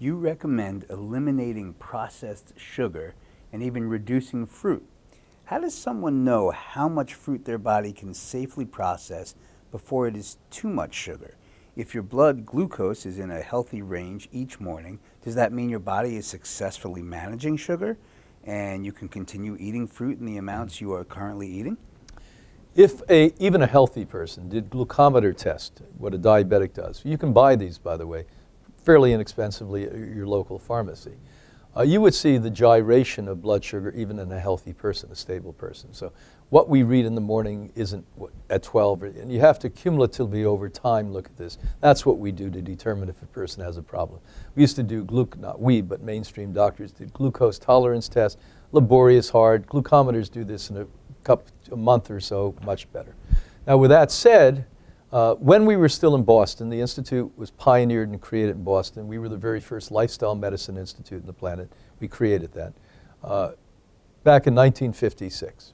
You recommend eliminating processed sugar and even reducing fruit. How does someone know how much fruit their body can safely process before it is too much sugar? If your blood glucose is in a healthy range each morning, does that mean your body is successfully managing sugar and you can continue eating fruit in the amounts you are currently eating? If even a healthy person did glucometer test, what a diabetic does, you can buy these, by the way, fairly inexpensively at your local pharmacy, you would see the gyration of blood sugar even in a healthy person, a stable person. So what we read in the morning isn't at 12, and you have to cumulatively over time look at this. That's what we do to determine if a person has a problem. We used to do, not we, but mainstream doctors did glucose tolerance tests, laborious, hard. Glucometers do this in a month or so, much better. Now with that said, when we were still in Boston, the Institute was pioneered and created in Boston. We were the very first lifestyle medicine institute on the planet. We created that back in 1956.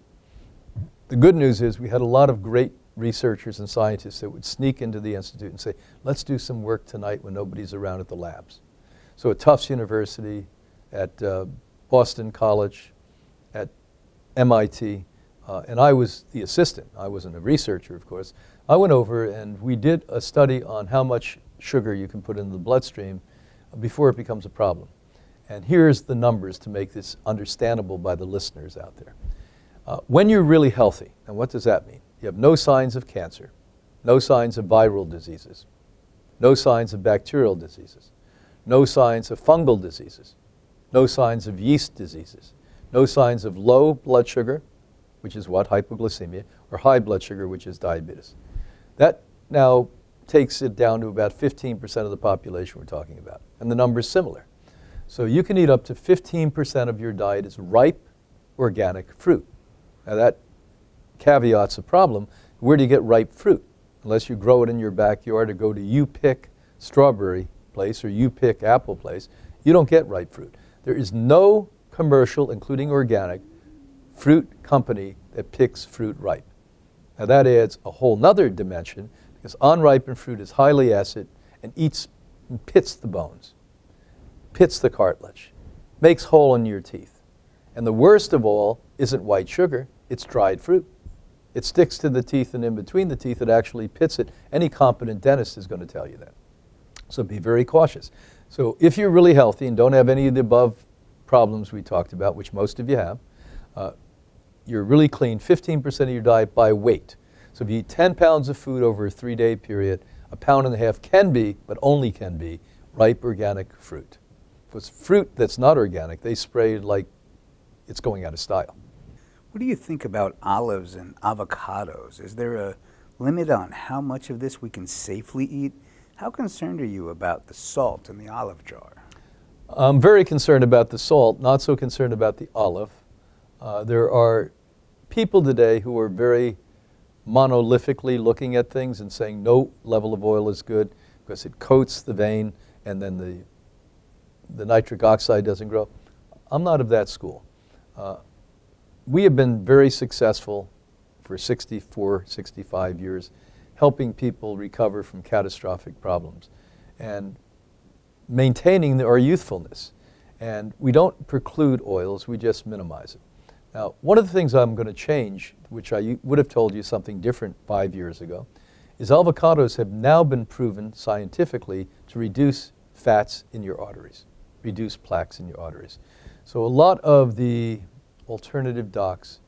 The good news is we had a lot of great researchers and scientists that would sneak into the Institute and say, let's do some work tonight when nobody's around at the labs. So at Tufts University, at Boston College, at MIT, and I was the assistant. I wasn't a researcher, of course. I went over and we did a study on how much sugar you can put in the bloodstream before it becomes a problem. And here's the numbers to make this understandable by the listeners out there. When you're really healthy, and what does that mean? You have no signs of cancer, no signs of viral diseases, no signs of bacterial diseases, no signs of fungal diseases, no signs of yeast diseases, no signs of low blood sugar, which is what, hypoglycemia, or high blood sugar, which is diabetes. That now takes it down to about 15% of the population we're talking about, and the number is similar. So you can eat up to 15% of your diet is ripe, organic fruit. Now that caveat's a problem. Where do you get ripe fruit? Unless you grow it in your backyard or go to You Pick strawberry place or You Pick apple place, you don't get ripe fruit. There is no commercial, including organic, fruit company that picks fruit ripe. Now that adds a whole nother dimension because unripened fruit is highly acid and pits the bones, pits the cartilage, makes hole in your teeth. And the worst of all isn't white sugar, it's dried fruit. It sticks to the teeth and in between the teeth it actually pits it. Any competent dentist is going to tell you that. So be very cautious. So if you're really healthy and don't have any of the above problems we talked about, which most of you have, you're really clean, 15% of your diet by weight. So if you eat 10 pounds of food over a 3-day period, 1.5 pounds can be, but only can be, ripe organic fruit. If it's fruit that's not organic, they spray it like it's going out of style. What do you think about olives and avocados? Is there a limit on how much of this we can safely eat? How concerned are you about the salt in the olive jar? I'm very concerned about the salt, not so concerned about the olive. There are people today who are very monolithically looking at things and saying no level of oil is good because it coats the vein and then the nitric oxide doesn't grow. I'm not of that school. We have been very successful for 64, 65 years helping people recover from catastrophic problems and maintaining our youthfulness. And we don't preclude oils, we just minimize it. Now, one of the things I'm going to change, which I would have told you something different 5 years ago, is avocados have now been proven scientifically to reduce fats in your arteries, reduce plaques in your arteries. So a lot of the alternative docs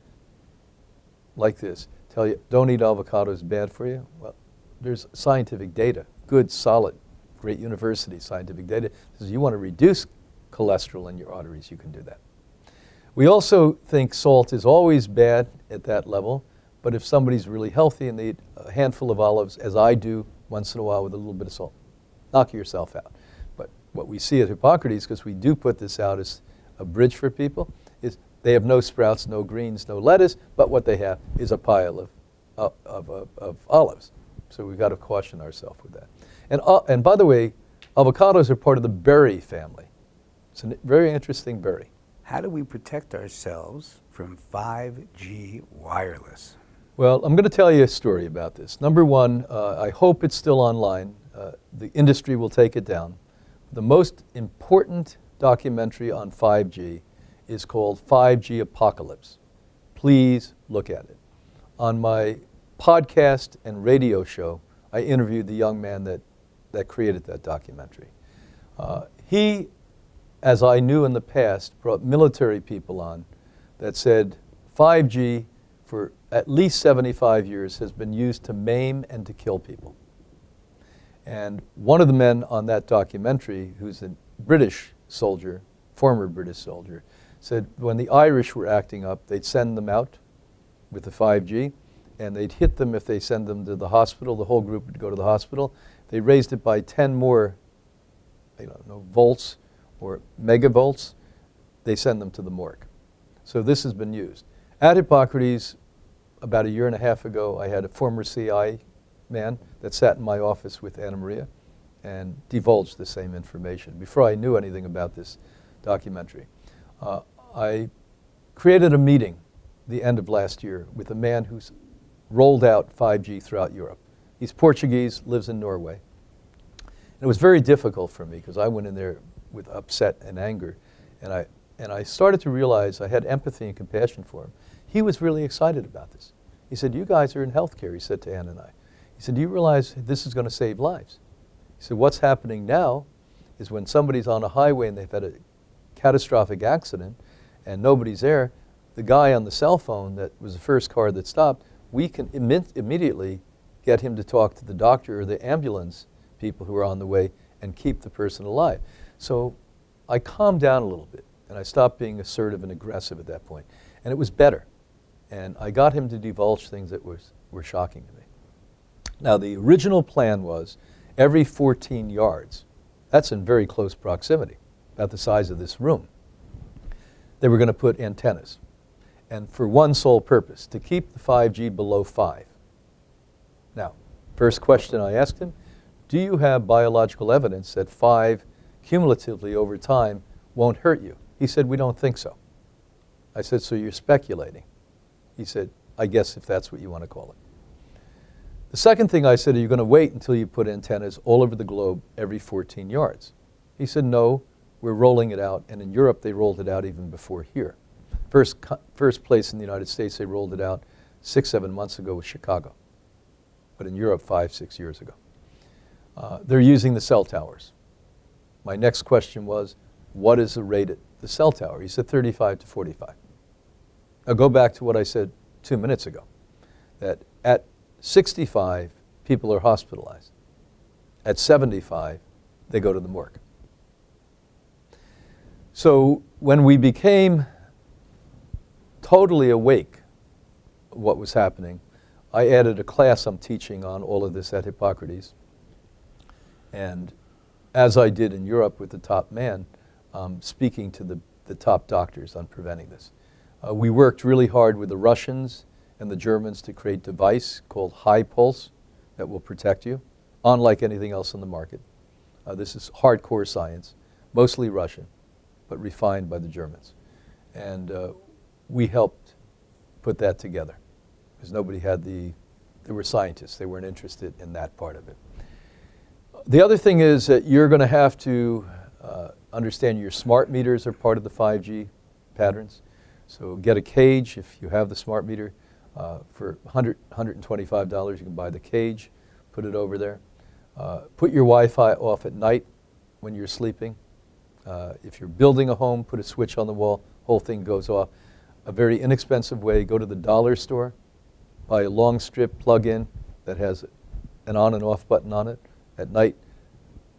like this tell you, don't eat avocados, bad for you. Well, there's scientific data, good, solid, great university scientific data. Says you want to reduce cholesterol in your arteries, you can do that. We also think salt is always bad at that level, but if somebody's really healthy and they eat a handful of olives, as I do once in a while with a little bit of salt, knock yourself out. But what we see at Hippocrates, because we do put this out as a bridge for people, is they have no sprouts, no greens, no lettuce, but what they have is a pile of olives. So we've got to caution ourselves with that. And by the way, avocados are part of the berry family. It's a very interesting berry. How do we protect ourselves from 5G wireless? Well, I'm going to tell you a story about this. Number one, I hope it's still online. The industry will take it down. The most important documentary on 5G is called 5G Apocalypse. Please look at it. On my podcast and radio show, I interviewed the young man that created that documentary. He, as I knew in the past, brought military people on that said 5G for at least 75 years has been used to maim and to kill people. And one of the men on that documentary, who's a British soldier, former British soldier, said when the Irish were acting up, they'd send them out with the 5G, and they'd hit them if they send them to the hospital. The whole group would go to the hospital. They raised it by 10 more volts or megavolts. They send them to the morgue. So this has been used. At Hippocrates, about a year and a half ago, I had a former CI man that sat in my office with Anna Maria and divulged the same information before I knew anything about this documentary. I created a meeting the end of last year with a man who's rolled out 5G throughout Europe. He's Portuguese, lives in Norway. And it was very difficult for me because I went in there with upset and anger, and I started to realize I had empathy and compassion for him. He was really excited about this. He said, "You guys are in healthcare," he said to Ann and I. He said, "Do you realize this is going to save lives?" He said, "What's happening now is when somebody's on a highway and they've had a catastrophic accident and nobody's there, the guy on the cell phone that was the first car that stopped, we can immediately get him to talk to the doctor or the ambulance people who are on the way and keep the person alive." So I calmed down a little bit and I stopped being assertive and aggressive at that point. And it was better. And I got him to divulge things that were shocking to me. Now, the original plan was every 14 yards, that's in very close proximity, about the size of this room, they were going to put antennas. And for one sole purpose, to keep the 5G below 5. Now, first question I asked him, do you have biological evidence that 5 cumulatively over time won't hurt you? He said, "We don't think so." I said, "So you're speculating?" He said, "I guess if that's what you want to call it." The second thing I said, "Are you going to wait until you put antennas all over the globe every 14 yards? He said, "No, we're rolling it out." And in Europe, they rolled it out even before here. First place in the United States, they rolled it out 6-7 months ago was Chicago. But in Europe, 5-6 years ago. They're using the cell towers. My next question was, what is the rate at the cell tower? He said 35 to 45. Now go back to what I said 2 minutes ago, that at 65, people are hospitalized. At 75, they go to the morgue. So when we became totally awake of what was happening, I added a class I'm teaching on all of this at Hippocrates. And as I did in Europe with the top man, speaking to the top doctors on preventing this. We worked really hard with the Russians and the Germans to create a device called high pulse that will protect you, unlike anything else on the market. This is hardcore science, mostly Russian, but refined by the Germans. And we helped put that together because nobody had they were scientists, they weren't interested in that part of it. The other thing is that you're going to have to understand your smart meters are part of the 5G patterns. So get a cage if you have the smart meter. For $125, you can buy the cage, put it over there. Put your Wi-Fi off at night when you're sleeping. If you're building a home, put a switch on the wall, whole thing goes off. A very inexpensive way, go to the dollar store, buy a long strip plug-in that has an on and off button on it. At night,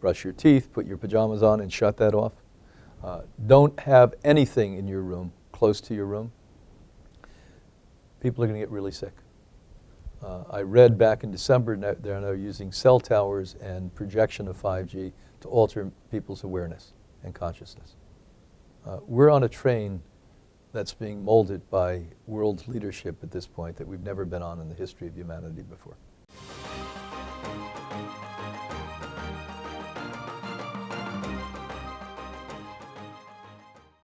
brush your teeth, put your pajamas on, and shut that off. Don't have anything in your room close to your room. People are going to get really sick. I read back in December they're now using cell towers and projection of 5G to alter people's awareness and consciousness. We're on a train that's being molded by world leadership at this point that we've never been on in the history of humanity before.